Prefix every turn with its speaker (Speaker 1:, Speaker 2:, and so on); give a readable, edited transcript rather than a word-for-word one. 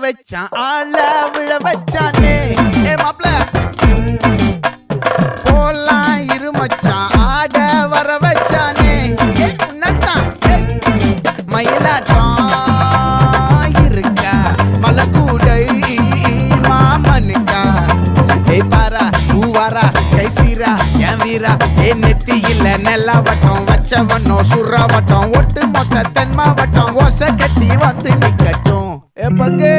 Speaker 1: வச்சான் ஆள விழ வச்சானே ஏ மாப்ள போலாம் இரு மச்சான் ஆட வர வச்சானே ஏ உன்னதான் மயிலாட்டம் இருக்கா மலக்கூடை மாமனுக்கா ஏ பாரா ஊவாரா கைசீரா என் வீரா ஏ நெத்தி இல்ல நெல்லாவட்டம் வச்சவனும் சுறாவட்டம் ஒட்டு மொத்த தென் மாவட்டம் ஓசை கட்டி வந்து நிக்கட்டும் ஏ பங்கே